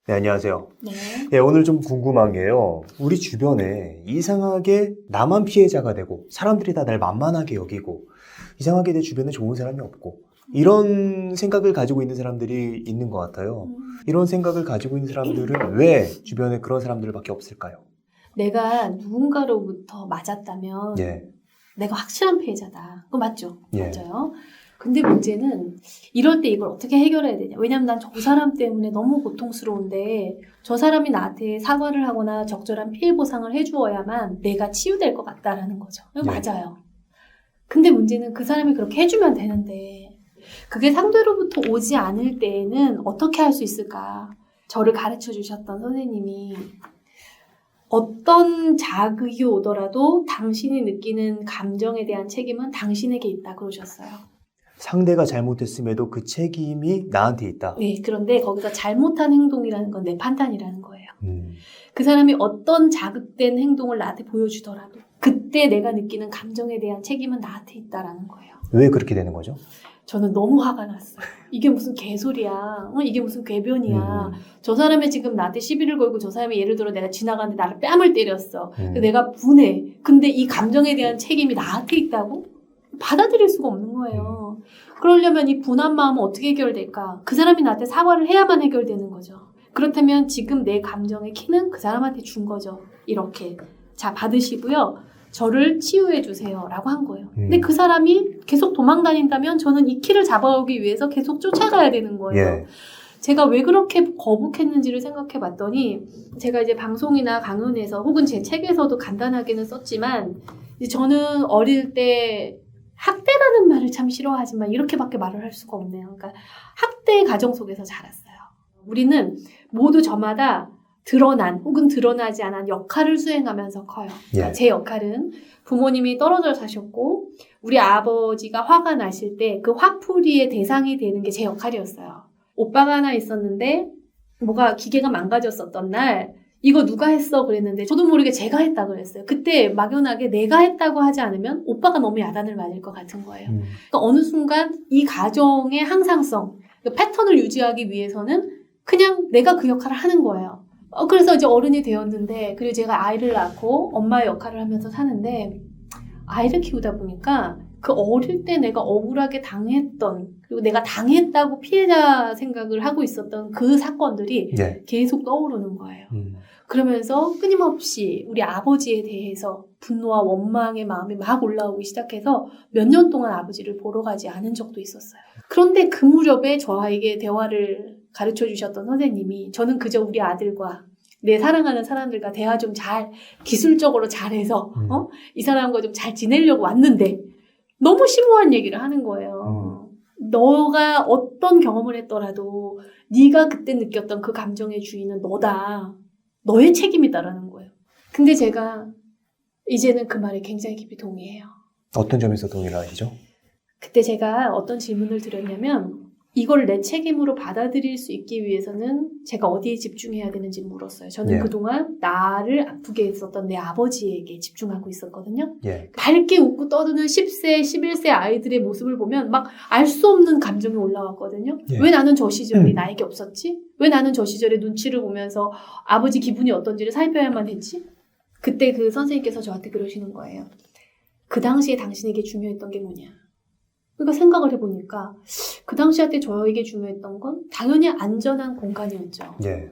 네, 안녕하세요. 네. 네, 오늘 좀 궁금한 게요. 우리 주변에 이상하게 나만 피해자가 되고 사람들이 다 날 만만하게 여기고 이상하게 내 주변에 좋은 사람이 없고 이런 생각을 가지고 있는 사람들이 있는 것 같아요. 이런 생각을 가지고 있는 사람들은 왜 주변에 그런 사람들밖에 없을까요? 내가 누군가로부터 맞았다면 예, 내가 확실한 피해자다. 그거 맞죠? 예. 맞아요. 근데 문제는 이럴 때 이걸 어떻게 해결해야 되냐. 왜냐면 난 저 사람 때문에 너무 고통스러운데 저 사람이 나한테 사과를 하거나 적절한 피해 보상을 해주어야만 내가 치유될 것 같다라는 거죠. 네. 맞아요. 근데 문제는 그 사람이 그렇게 해주면 되는데 그게 상대로부터 오지 않을 때에는 어떻게 할 수 있을까? 저를 가르쳐 주셨던 선생님이 어떤 자극이 오더라도 당신이 느끼는 감정에 대한 책임은 당신에게 있다 그러셨어요. 상대가 잘못했음에도 그 책임이 나한테 있다. 네, 그런데 거기서 잘못한 행동이라는 건 내 판단이라는 거예요. 음, 그 사람이 어떤 자극된 행동을 나한테 보여주더라도 그때 내가 느끼는 감정에 대한 책임은 나한테 있다라는 거예요. 왜 그렇게 되는 거죠? 저는 너무 화가 났어요. 이게 무슨 개소리야. 이게 무슨 궤변이야. 음, 저 사람이 지금 나한테 시비를 걸고 저 사람이 예를 들어 내가 지나가는데 나를 뺨을 때렸어. 음. 내가 분해. 근데 이 감정에 대한 책임이 나한테 있다고? 받아들일 수가 없는 거예요. 그러려면 이 분한 마음은 어떻게 해결될까? 그 사람이 나한테 사과를 해야만 해결되는 거죠. 그렇다면 지금 내 감정의 키는 그 사람한테 준 거죠. 이렇게. 자, 받으시고요. 저를 치유해 주세요. 라고 한 거예요. 근데 그 사람이 계속 도망 다닌다면 저는 이 키를 잡아오기 위해서 계속 쫓아가야 되는 거예요. 예, 제가 왜 그렇게 거북했는지를 생각해 봤더니 제가 이제 방송이나 강연에서 혹은 제 책에서도 간단하게는 썼지만 이제 저는 어릴 때 학대라는 말을 참 싫어하지만 이렇게밖에 말을 할 수가 없네요. 그러니까 학대 가정 속에서 자랐어요. 우리는 모두 저마다 드러난 혹은 드러나지 않은 역할을 수행하면서 커요. 그러니까 예. 제 역할은 부모님이 떨어져 사셨고 우리 아버지가 화가 나실 때 그 화풀이의 대상이 되는 게 제 역할이었어요. 오빠가 하나 있었는데 뭐가 기계가 망가졌었던 날 이거 누가 했어 그랬는데 저도 모르게 제가 했다 그랬어요. 그때 막연하게 내가 했다고 하지 않으면 오빠가 너무 야단을 맞을 것 같은 거예요. 그러니까 어느 순간 이 가정의 항상성, 그 패턴을 유지하기 위해서는 그냥 내가 그 역할을 하는 거예요. 그래서 이제 어른이 되었는데 그리고 제가 아이를 낳고 엄마의 역할을 하면서 사는데 아이를 키우다 보니까 그 어릴 때 내가 억울하게 당했던 그리고 내가 당했다고 피해자 생각을 하고 있었던 그 사건들이 예. 계속 떠오르는 거예요. 그러면서 끊임없이 우리 아버지에 대해서 분노와 원망의 마음이 막 올라오기 시작해서 몇 년 동안 아버지를 보러 가지 않은 적도 있었어요. 그런데 그 무렵에 저에게 대화를 가르쳐 주셨던 선생님이 저는 그저 우리 아들과 내 사랑하는 사람들과 대화 좀 잘 기술적으로 잘해서 이 사람과 좀 잘 지내려고 왔는데 너무 심오한 얘기를 하는 거예요. 너가 어떤 경험을 했더라도 네가 그때 느꼈던 그 감정의 주인은 너다. 너의 책임이다라는 거예요. 근데 제가 이제는 그 말에 굉장히 깊이 동의해요. 어떤 점에서 동의를 하시죠? 그때 제가 어떤 질문을 드렸냐면 이걸 내 책임으로 받아들일 수 있기 위해서는 제가 어디에 집중해야 되는지 물었어요. 저는 예. 그동안 나를 아프게 했었던 내 아버지에게 집중하고 있었거든요. 예. 밝게 웃고 떠드는 10세, 11세 아이들의 모습을 보면 막 알 수 없는 감정이 올라왔거든요. 예. 왜 나는 저 시절이 나에게 없었지? 왜 나는 저 시절에 눈치를 보면서 아버지 기분이 어떤지를 살펴야만 했지? 그때 그 선생님께서 저한테 그러시는 거예요. 그 당시에 당신에게 중요했던 게 뭐냐? 그러니까 생각을 해보니까 그 당시한테 저에게 중요했던 건 당연히 안전한 공간이었죠. 예.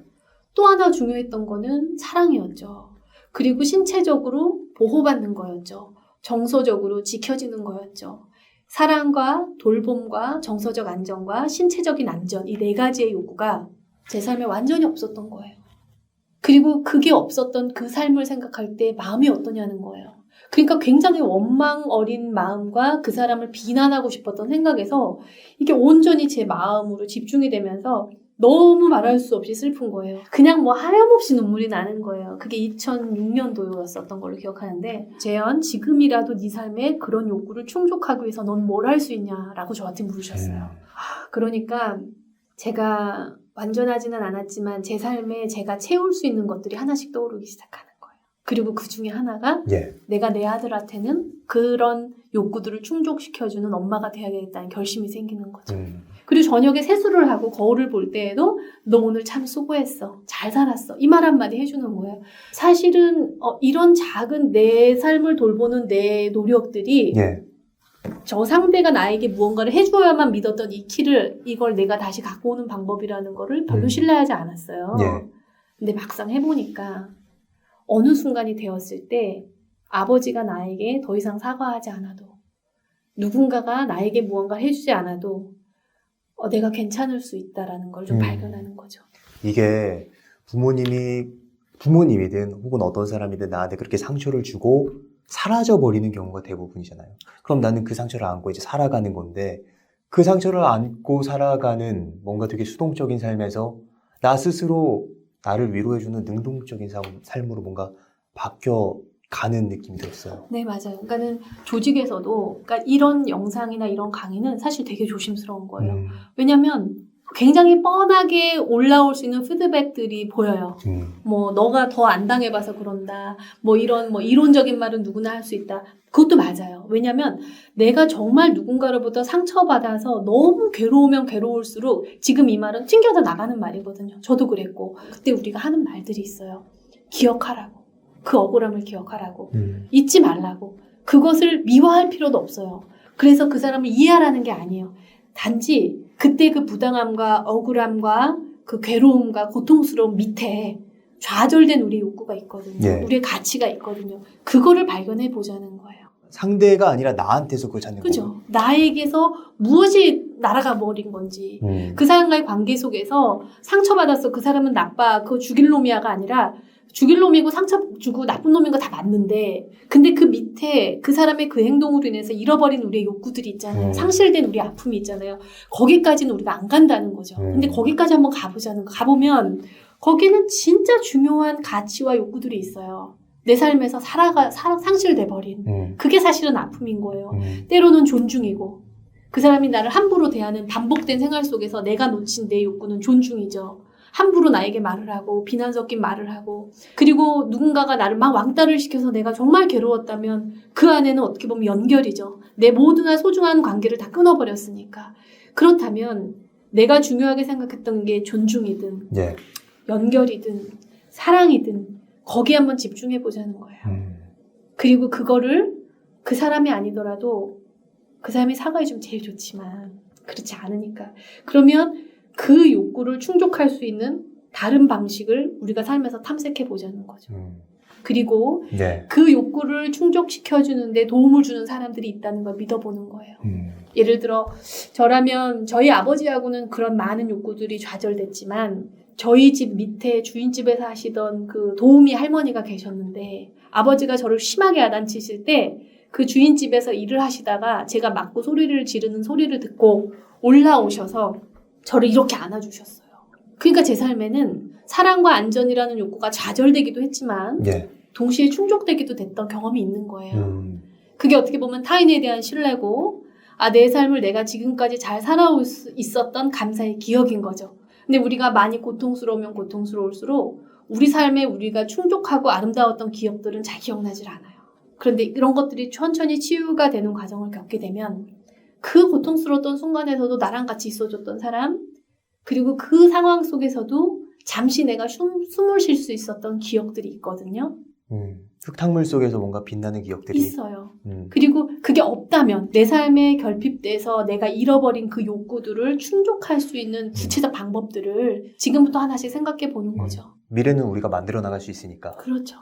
또 하나 중요했던 거는 사랑이었죠. 그리고 신체적으로 보호받는 거였죠. 정서적으로 지켜지는 거였죠. 사랑과 돌봄과 정서적 안정과 신체적인 안전 이 네 가지의 요구가 제 삶에 완전히 없었던 거예요. 그리고 그게 없었던 그 삶을 생각할 때 마음이 어떠냐는 거예요. 그러니까 굉장히 원망 어린 마음과 그 사람을 비난하고 싶었던 생각에서 이게 온전히 제 마음으로 집중이 되면서 너무 말할 수 없이 슬픈 거예요. 그냥 뭐 하염없이 눈물이 나는 거예요. 그게 2006년도였었던 걸로 기억하는데 재현 지금이라도 네 삶에 그런 욕구를 충족하기 위해서 넌 뭘 할 수 있냐라고 저한테 물으셨어요. 그러니까 제가 완전하지는 않았지만 제 삶에 제가 채울 수 있는 것들이 하나씩 떠오르기 시작하는 거예요. 그리고 그 중에 하나가 예. 내가 내 아들한테는 그런 욕구들을 충족시켜주는 엄마가 돼야겠다는 결심이 생기는 거죠. 그리고 저녁에 세수를 하고 거울을 볼 때에도 너 오늘 참 수고했어. 잘 살았어. 이 말 한마디 해주는 거예요. 사실은 이런 작은 내 삶을 돌보는 내 노력들이 예. 저 상대가 나에게 무언가를 해줘야만 믿었던 이 키를 이걸 내가 다시 갖고 오는 방법이라는 거를 별로 신뢰하지 않았어요. 예. 근데 막상 해보니까 어느 순간이 되었을 때 아버지가 나에게 더 이상 사과하지 않아도 누군가가 나에게 무언가 해주지 않아도 내가 괜찮을 수 있다라는 걸 좀 발견하는 거죠. 이게 부모님이든 혹은 어떤 사람이든 나한테 그렇게 상처를 주고 사라져버리는 경우가 대부분이잖아요. 그럼 나는 그 상처를 안고 이제 살아가는 건데 그 상처를 안고 살아가는 뭔가 되게 수동적인 삶에서 나 스스로 나를 위로해주는 능동적인 삶으로 뭔가 바뀌어가는 느낌이 들었어요. 네, 맞아요. 그러니까는 조직에서도 그러니까 이런 영상이나 이런 강의는 사실 되게 조심스러운 거예요. 왜냐하면 굉장히 뻔하게 올라올 수 있는 피드백들이 보여요. 뭐 너가 더 안 당해봐서 그런다. 뭐 이런 이론적인 말은 누구나 할 수 있다. 그것도 맞아요. 왜냐하면 내가 정말 누군가로부터 상처받아서 너무 괴로우면 괴로울수록 지금 이 말은 튕겨져 나가는 말이거든요. 저도 그랬고 그때 우리가 하는 말들이 있어요. 기억하라고. 그 억울함을 기억하라고. 잊지 말라고. 그것을 미화할 필요도 없어요. 그래서 그 사람을 이해하라는 게 아니에요. 단지 그때 그 부당함과 억울함과 그 괴로움과 고통스러움 밑에 좌절된 우리의 욕구가 있거든요. 예. 우리의 가치가 있거든요. 그거를 발견해 보자는 거예요. 상대가 아니라 나한테서 그걸 찾는 거죠. 그죠? 나에게서 무엇이 날아가 버린 건지. 그 사람과의 관계 속에서 상처받았어. 그 사람은 나빠. 그거 죽일 놈이야가 아니라 죽일 놈이고 상처 주고 나쁜 놈인 거 다 맞는데 근데 그 밑에 그 사람의 그 행동으로 인해서 잃어버린 우리의 욕구들이 있잖아요. 상실된 우리 아픔이 있잖아요. 거기까지는 우리가 안 간다는 거죠. 근데 거기까지 한번 가보자는 거. 가보면 거기는 진짜 중요한 가치와 욕구들이 있어요. 내 삶에서 상실돼 버린. 그게 사실은 아픔인 거예요. 때로는 존중이고 그 사람이 나를 함부로 대하는 반복된 생활 속에서 내가 놓친 내 욕구는 존중이죠. 함부로 나에게 말을 하고 비난 섞인 말을 하고 그리고 누군가가 나를 막 왕따를 시켜서 내가 정말 괴로웠다면 그 안에는 어떻게 보면 연결이죠. 내 모두나 소중한 관계를 다 끊어버렸으니까. 그렇다면 내가 중요하게 생각했던 게 존중이든 예. 연결이든 사랑이든 거기에 한번 집중해보자는 거예요. 그리고 그거를 그 사람이 아니더라도 그 사람이 사과해주면 제일 좋지만 그렇지 않으니까. 그러면 그 욕구를 충족할 수 있는 다른 방식을 우리가 삶에서 탐색해 보자는 거죠. 그리고 네. 그 욕구를 충족시켜주는데 도움을 주는 사람들이 있다는 걸 믿어보는 거예요. 예를 들어 저라면 저희 아버지하고는 그런 많은 욕구들이 좌절됐지만 저희 집 밑에 주인집에서 하시던 그 도우미 할머니가 계셨는데 아버지가 저를 심하게 야단치실 때 그 주인집에서 일을 하시다가 제가 맞고 소리를 지르는 소리를 듣고 올라오셔서 저를 이렇게 안아주셨어요. 그러니까 제 삶에는 사랑과 안전이라는 욕구가 좌절되기도 했지만 예. 동시에 충족되기도 됐던 경험이 있는 거예요. 그게 어떻게 보면 타인에 대한 신뢰고 내 삶을 내가 지금까지 잘 살아올 수 있었던 감사의 기억인 거죠. 근데 우리가 많이 고통스러우면 고통스러울수록 우리 삶에 우리가 충족하고 아름다웠던 기억들은 잘 기억나질 않아요. 그런데 이런 것들이 천천히 치유가 되는 과정을 겪게 되면 그 고통스러웠던 순간에서도 나랑 같이 있어줬던 사람 그리고 그 상황 속에서도 잠시 내가 숨을 쉴 수 있었던 기억들이 있거든요. 흙탕물 속에서 뭔가 빛나는 기억들이 있어요. 그리고 그게 없다면 내 삶에 결핍돼서 내가 잃어버린 그 욕구들을 충족할 수 있는 구체적 방법들을 지금부터 하나씩 생각해 보는 거죠. 미래는 우리가 만들어 나갈 수 있으니까. 그렇죠.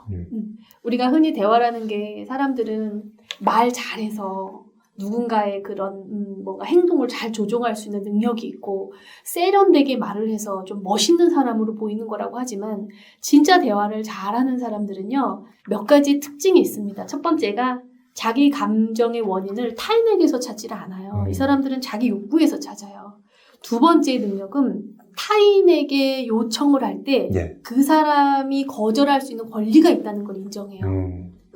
우리가 흔히 대화라는 게 사람들은 말 잘해서 누군가의 그런 뭔가 행동을 잘 조종할 수 있는 능력이 있고 세련되게 말을 해서 좀 멋있는 사람으로 보이는 거라고 하지만 진짜 대화를 잘하는 사람들은요 몇 가지 특징이 있습니다. 첫 번째가 자기 감정의 원인을 타인에게서 찾지를 않아요. 이 사람들은 자기 욕구에서 찾아요. 두 번째 능력은 타인에게 요청을 할 때 그 사람이 거절할 수 있는 권리가 있다는 걸 인정해요.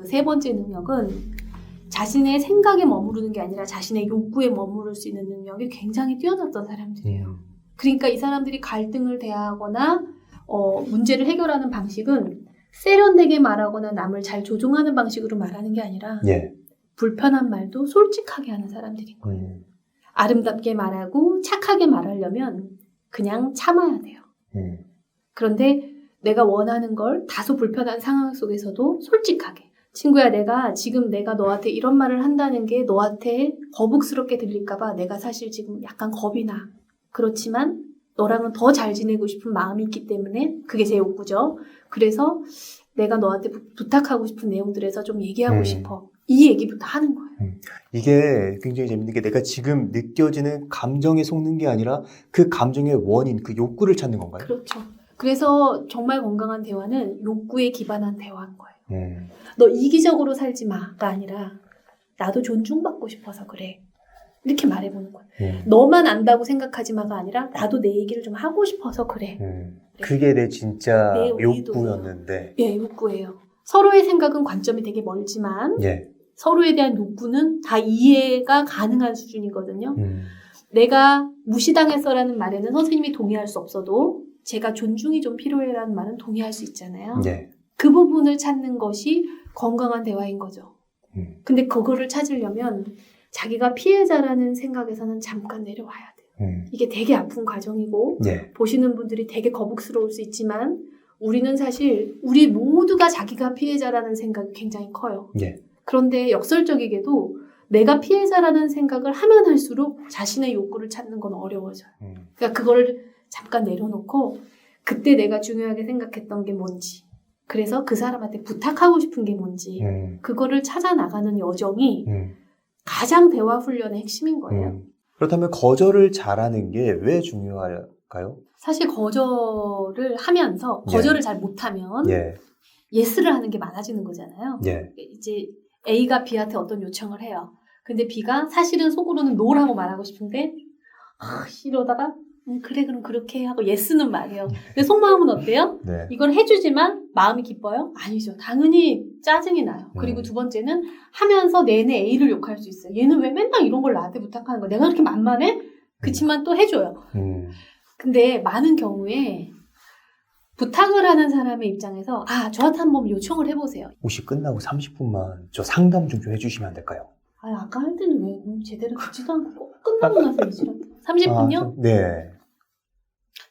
세 번째 능력은 자신의 생각에 머무르는 게 아니라 자신의 욕구에 머무를 수 있는 능력이 굉장히 뛰어났던 사람들이에요. 그러니까 이 사람들이 갈등을 대하거나 문제를 해결하는 방식은 세련되게 말하거나 남을 잘 조종하는 방식으로 말하는 게 아니라 불편한 말도 솔직하게 하는 사람들인 거예요. 아름답게 말하고 착하게 말하려면 그냥 참아야 돼요. 그런데 내가 원하는 걸 다소 불편한 상황 속에서도 솔직하게 친구야, 지금 내가 너한테 이런 말을 한다는 게 너한테 거북스럽게 들릴까봐 내가 사실 지금 약간 겁이 나. 그렇지만 너랑은 더 잘 지내고 싶은 마음이 있기 때문에 그게 제 욕구죠. 그래서 내가 너한테 부탁하고 싶은 내용들에서 좀 얘기하고 싶어. 이 얘기부터 하는 거예요. 이게 굉장히 재밌는 게 내가 지금 느껴지는 감정에 속는 게 아니라 그 감정의 원인, 그 욕구를 찾는 건가요? 그렇죠. 그래서 정말 건강한 대화는 욕구에 기반한 대화인 거예요. 너 이기적으로 살지 마가 아니라 나도 존중받고 싶어서 그래. 이렇게 말해보는 거예요. 너만 안다고 생각하지 마가 아니라 나도 내 얘기를 좀 하고 싶어서 그래. 그게 내 진짜 내 욕구였는데. 예, 욕구예요. 서로의 생각은 관점이 되게 멀지만 예. 서로에 대한 욕구는 다 이해가 가능한 수준이거든요. 내가 무시당했어라는 말에는 선생님이 동의할 수 없어도 제가 존중이 좀 필요해라는 말은 동의할 수 있잖아요. 네. 그 부분을 찾는 것이 건강한 대화인 거죠. 근데 그거를 찾으려면 자기가 피해자라는 생각에서는 잠깐 내려와야 돼요. 이게 되게 아픈 과정이고 네. 보시는 분들이 되게 거북스러울 수 있지만 우리는 사실 우리 모두가 자기가 피해자라는 생각이 굉장히 커요. 네. 그런데 역설적이게도 내가 피해자라는 생각을 하면 할수록 자신의 욕구를 찾는 건 어려워져요. 그러니까 그거를 잠깐 내려놓고 그때 내가 중요하게 생각했던 게 뭔지 그래서 그 사람한테 부탁하고 싶은 게 뭔지 그거를 찾아 나가는 여정이 가장 대화 훈련의 핵심인 거예요. 그렇다면 거절을 잘하는 게 왜 중요할까요? 사실 거절을 하면서 거절을 잘 못하면 예. 예스를 하는 게 많아지는 거잖아요. 예. 이제 A가 B한테 어떤 요청을 해요. 근데 B가 사실은 속으로는 노라고 말하고 싶은데 이러다가 그래 그럼 그렇게 해 하고 예스는 말해요. 근데 속마음은 어때요? 네. 이걸 해주지만 마음이 기뻐요? 아니죠. 당연히 짜증이 나요. 그리고 두 번째는 하면서 내내 A를 욕할 수 있어요. 얘는 왜 맨날 이런 걸 나한테 부탁하는 거야? 내가 그렇게 만만해? 그치만 또 해줘요. 근데 많은 경우에 부탁을 하는 사람의 입장에서 저한테 한번 요청을 해보세요. 혹시 끝나고 30분만 저 상담 좀 해주시면 안 될까요? 아까 할 때는 왜 제대로 듣지도 않고 꼭 끝나고 나서 얘기를 30분요? 네.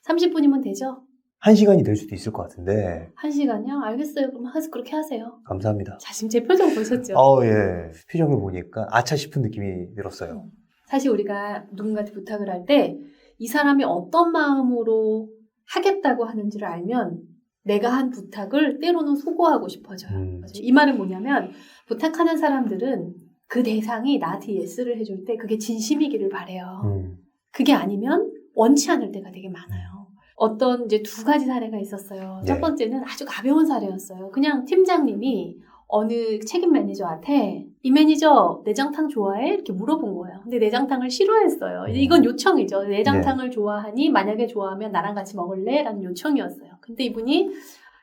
30분이면 되죠? 1시간이 될 수도 있을 것 같은데. 1시간이요? 알겠어요. 그럼 그렇게 하세요. 감사합니다. 자, 지금 제 표정 보셨죠? 예. 표정을 보니까 아차 싶은 느낌이 들었어요. 사실 우리가 누군가한테 부탁을 할 때 이 사람이 어떤 마음으로 하겠다고 하는지를 알면 내가 한 부탁을 때로는 소거하고 싶어져요. 이 말은 뭐냐면 부탁하는 사람들은 그 대상이 나한테 예스를 해줄 때 그게 진심이기를 바래요. 그게 아니면 원치 않을 때가 되게 많아요. 어떤 이제 두 가지 사례가 있었어요. 네. 첫 번째는 아주 가벼운 사례였어요. 그냥 팀장님이 어느 책임 매니저한테 이 매니저 내장탕 좋아해? 이렇게 물어본 거예요. 근데 내장탕을 싫어했어요. 이건 요청이죠. 내장탕을 좋아하니 만약에 좋아하면 나랑 같이 먹을래? 라는 요청이었어요. 근데 이분이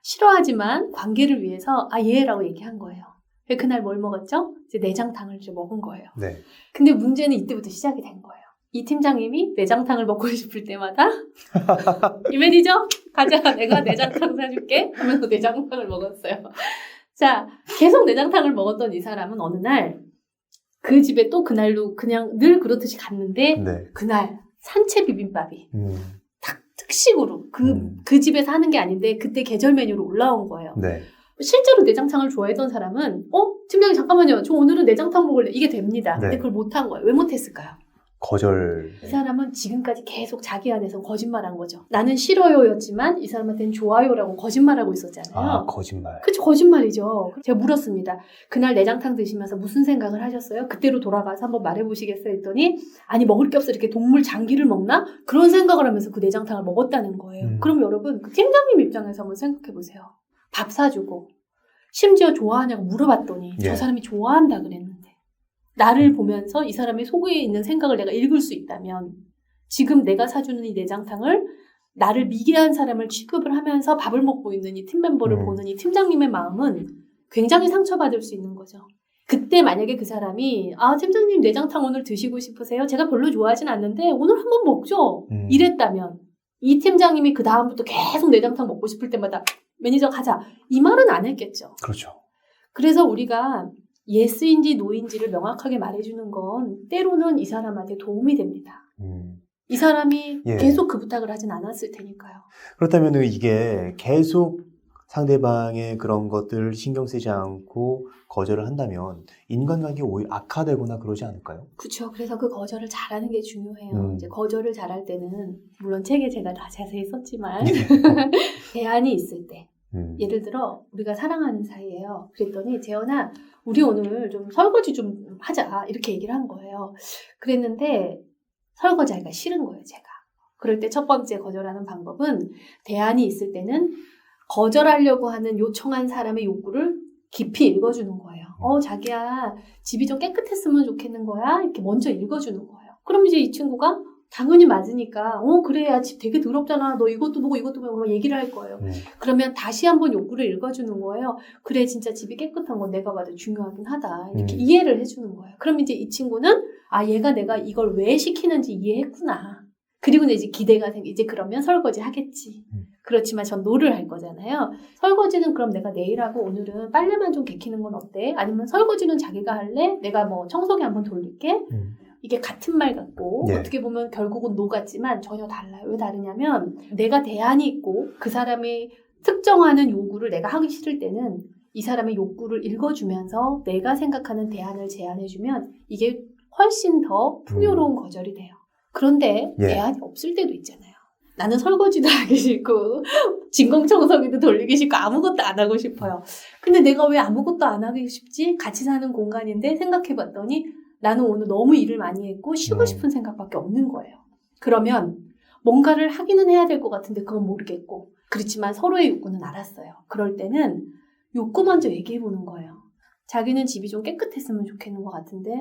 싫어하지만 관계를 위해서 예라고 얘기한 거예요. 그날 뭘 먹었죠? 이제 내장탕을 이제 먹은 거예요. 네. 근데 문제는 이때부터 시작이 된 거예요. 이 팀장님이 내장탕을 먹고 싶을 때마다 이 매니저 가자 내가 내장탕 사줄게 하면서 내장탕을 먹었어요. 자, 계속 내장탕을 먹었던 이 사람은 어느 날 그 집에 또 그날로 그냥 늘 그렇듯이 갔는데 네. 그날 산채 비빔밥이 딱 특식으로 그 집에서 하는 게 아닌데 그때 계절 메뉴로 올라온 거예요. 네. 실제로 내장탕을 좋아했던 사람은 팀장님 잠깐만요. 저 오늘은 내장탕 먹을래. 이게 됩니다. 근데 네. 그걸 못한 거예요. 왜 못했을까요? 거절. 이 사람은 지금까지 계속 자기 안에서 거짓말한 거죠. 나는 싫어요였지만 이 사람한테는 좋아요라고 거짓말하고 있었잖아요. 거짓말. 그쵸, 거짓말이죠. 제가 물었습니다. 그날 내장탕 드시면서 무슨 생각을 하셨어요? 그때로 돌아가서 한번 말해보시겠어요? 했더니 아니 먹을 게 없어 이렇게 동물 장기를 먹나? 그런 생각을 하면서 그 내장탕을 먹었다는 거예요. 그럼 여러분 그 팀장님 입장에서 한번 생각해보세요. 밥 사주고 심지어 좋아하냐고 물어봤더니 저 사람이 좋아한다 그랬는데 나를 보면서 이 사람의 속에 있는 생각을 내가 읽을 수 있다면 지금 내가 사주는 이 내장탕을 나를 미개한 사람을 취급을 하면서 밥을 먹고 있는 이 팀멤버를 보는 이 팀장님의 마음은 굉장히 상처받을 수 있는 거죠. 그때 만약에 그 사람이 팀장님 내장탕 오늘 드시고 싶으세요? 제가 별로 좋아하진 않는데 오늘 한번 먹죠. 이랬다면 이 팀장님이 그 다음부터 계속 내장탕 먹고 싶을 때마다 매니저 가자 이 말은 안 했겠죠. 그렇죠. 그래서 우리가 예스인지 노인지를 명확하게 말해주는 건 때로는 이 사람한테 도움이 됩니다. 이 사람이 예. 계속 그 부탁을 하진 않았을 테니까요. 그렇다면 이게 계속 상대방의 그런 것들 신경 쓰지 않고 거절을 한다면 인간관계가 오히려 악화되거나 그러지 않을까요? 그렇죠. 그래서 그 거절을 잘하는 게 중요해요. 이제 거절을 잘할 때는 물론 책에 제가 다 자세히 썼지만 대안이 있을 때 예를 들어 우리가 사랑하는 사이예요. 그랬더니 재현아 우리 오늘 좀 설거지 좀 하자 이렇게 얘기를 한 거예요. 그랬는데 설거지하기가 싫은 거예요, 제가. 그럴 때 첫 번째 거절하는 방법은 대안이 있을 때는 거절하려고 하는 요청한 사람의 욕구를 깊이 읽어주는 거예요. 자기야, 집이 좀 깨끗했으면 좋겠는 거야? 이렇게 먼저 읽어주는 거예요. 그럼 이제 이 친구가 당연히 맞으니까, 그래, 야, 집 되게 더럽잖아. 너 이것도 보고 이것도 보고 얘기를 할 거예요. 그러면 다시 한번 욕구를 읽어주는 거예요. 그래, 진짜 집이 깨끗한 건 내가 봐도 중요하긴 하다. 이렇게 이해를 해주는 거예요. 그럼 이제 이 친구는, 얘가 내가 이걸 왜 시키는지 이해했구나. 그리고 이제 기대가 이제 그러면 설거지 하겠지. 그렇지만 전 노를 할 거잖아요. 설거지는 그럼 내가 내일 하고 오늘은 빨래만 좀 개키는 건 어때? 아니면 설거지는 자기가 할래? 내가 뭐 청소기 한번 돌릴게? 이게 같은 말 같고 네. 어떻게 보면 결국은 노 같지만 전혀 달라요. 왜 다르냐면 내가 대안이 있고 그 사람이 특정하는 요구를 내가 하기 싫을 때는 이 사람의 욕구를 읽어주면서 내가 생각하는 대안을 제안해주면 이게 훨씬 더 풍요로운 거절이 돼요. 그런데 예. 대안이 없을 때도 있잖아요. 나는 설거지도 하기 싫고 진공청소기도 돌리기 싫고 아무것도 안 하고 싶어요. 근데 내가 왜 아무것도 안 하기 싶지? 같이 사는 공간인데 생각해봤더니 나는 오늘 너무 일을 많이 했고 쉬고 싶은 생각밖에 없는 거예요. 그러면 뭔가를 하기는 해야 될 것 같은데 그건 모르겠고 그렇지만 서로의 욕구는 알았어요. 그럴 때는 욕구 먼저 얘기해보는 거예요. 자기는 집이 좀 깨끗했으면 좋겠는 것 같은데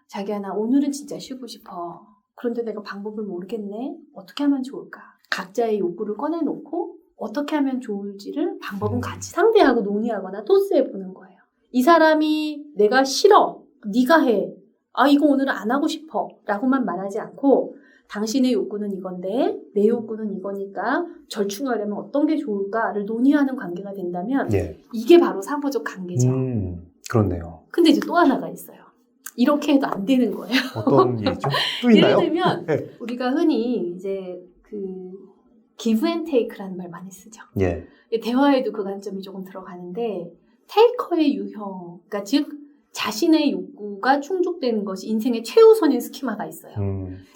자기야 나 오늘은 진짜 쉬고 싶어. 그런데 내가 방법을 모르겠네. 어떻게 하면 좋을까? 각자의 욕구를 꺼내놓고 어떻게 하면 좋을지를 방법은 같이 상대하고 논의하거나 토스해보는 거예요. 이 사람이 내가 싫어. 네가 해. 이거 오늘은 안 하고 싶어. 라고만 말하지 않고 당신의 욕구는 이건데 내 욕구는 이거니까 절충하려면 어떤 게 좋을까를 논의하는 관계가 된다면 예. 이게 바로 사고적 관계죠. 그렇네요. 근데 이제 또 하나가 있어요. 이렇게 해도 안 되는 거예요. 어떤 일이죠? 또 있나요? 예를 들면 네. 우리가 흔히 이제 그 give and take라는 말 많이 쓰죠. 예. 대화에도 그 관점이 조금 들어가는데 테이커의 유형, 그러니까 즉 자신의 욕구가 충족되는 것이 인생의 최우선인 스키마가 있어요.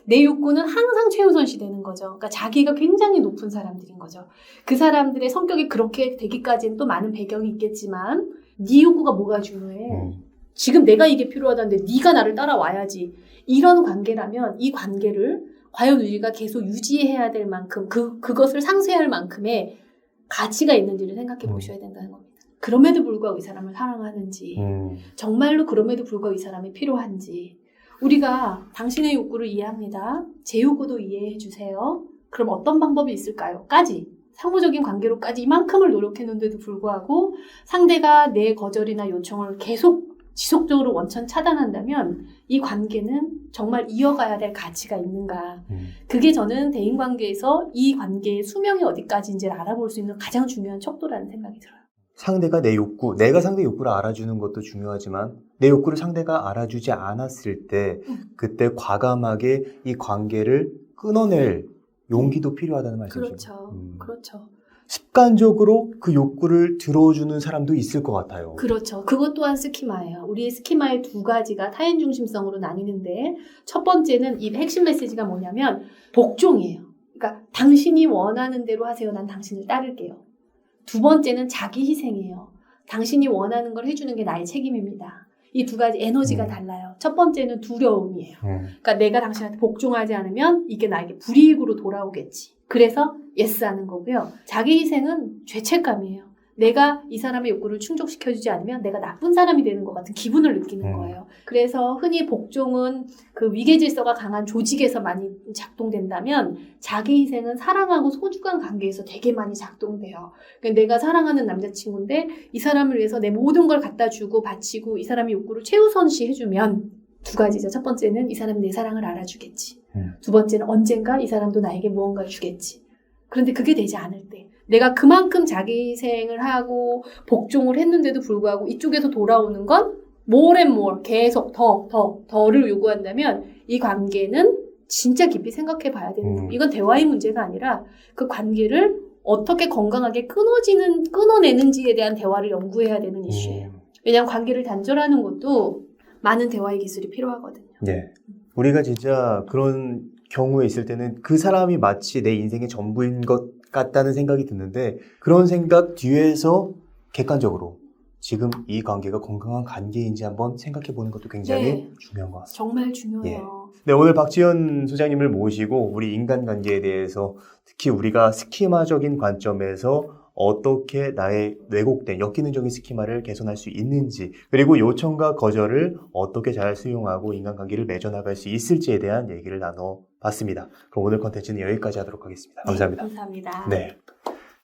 내 욕구는 항상 최우선시 되는 거죠. 그러니까 자기가 굉장히 높은 사람들인 거죠. 그 사람들의 성격이 그렇게 되기까지는 또 많은 배경이 있겠지만 네 욕구가 뭐가 중요해? 지금 내가 이게 필요하다는데 네가 나를 따라와야지. 이런 관계라면 이 관계를 과연 우리가 계속 유지해야 될 만큼 그것을 상쇄할 만큼의 가치가 있는지를 생각해 보셔야 된다는 겁니다. 그럼에도 불구하고 이 사람을 사랑하는지 정말로 그럼에도 불구하고 이 사람이 필요한지 우리가 당신의 욕구를 이해합니다. 제 욕구도 이해해 주세요. 그럼 어떤 방법이 있을까요? 까지 상호적인 관계로까지 이만큼을 노력했는데도 불구하고 상대가 내 거절이나 요청을 계속 지속적으로 원천 차단한다면 이 관계는 정말 이어가야 될 가치가 있는가. 그게 저는 대인관계에서 이 관계의 수명이 어디까지인지를 알아볼 수 있는 가장 중요한 척도라는 생각이 들어요. 상대가 내 욕구, 내가 상대 욕구를 알아주는 것도 중요하지만 내 욕구를 상대가 알아주지 않았을 때 그때 과감하게 이 관계를 끊어낼 용기도 필요하다는 말씀이죠. 그렇죠. 그렇죠. 습관적으로 그 욕구를 들어주는 사람도 있을 것 같아요. 그렇죠. 그것 또한 스키마예요. 우리의 스키마의 두 가지가 타인 중심성으로 나뉘는데 첫 번째는 이 핵심 메시지가 뭐냐면 복종이에요. 그러니까 당신이 원하는 대로 하세요. 난 당신을 따를게요. 두 번째는 자기 희생이에요. 당신이 원하는 걸 해주는 게 나의 책임입니다. 이 두 가지 에너지가 달라요. 첫 번째는 두려움이에요. 그러니까 내가 당신한테 복종하지 않으면 이게 나에게 불이익으로 돌아오겠지. 그래서 예스 하는 거고요. 자기 희생은 죄책감이에요. 내가 이 사람의 욕구를 충족시켜주지 않으면 내가 나쁜 사람이 되는 것 같은 기분을 느끼는 거예요. 그래서 흔히 복종은 그 위계질서가 강한 조직에서 많이 작동된다면 자기 희생은 사랑하고 소중한 관계에서 되게 많이 작동돼요. 그러니까 내가 사랑하는 남자친구인데 이 사람을 위해서 내 모든 걸 갖다 주고 바치고 이 사람의 욕구를 최우선시 해주면 두 가지죠. 첫 번째는 이 사람이 내 사랑을 알아주겠지. 두 번째는 언젠가 이 사람도 나에게 무언가를 주겠지. 그런데 그게 되지 않을 때 내가 그만큼 자기 희생을 하고 복종을 했는데도 불구하고 이쪽에서 돌아오는 건 more and more 계속 더를 요구한다면 이 관계는 진짜 깊이 생각해 봐야 되는 거예요. 이건 대화의 문제가 아니라 그 관계를 어떻게 건강하게 끊어내는지에 대한 대화를 연구해야 되는 이슈예요. 왜냐하면 관계를 단절하는 것도 많은 대화의 기술이 필요하거든요. 네. 우리가 진짜 그런 경우에 있을 때는 그 사람이 마치 내 인생의 전부인 것 같다는 생각이 드는데 그런 생각 뒤에서 객관적으로 지금 이 관계가 건강한 관계인지 한번 생각해 보는 것도 굉장히 네. 중요한 것 같습니다. 정말 중요해요. 네, 오늘 박지현 소장님을 모시고 우리 인간관계에 대해서 특히 우리가 스키마적인 관점에서 어떻게 나의 왜곡된 역기능적인 스키마를 개선할 수 있는지 그리고 요청과 거절을 어떻게 잘 수용하고 인간관계를 맺어나갈 수 있을지에 대한 얘기를 나눠봤습니다. 그럼 오늘 컨텐츠는 여기까지 하도록 하겠습니다. 감사합니다. 네, 감사합니다. 네.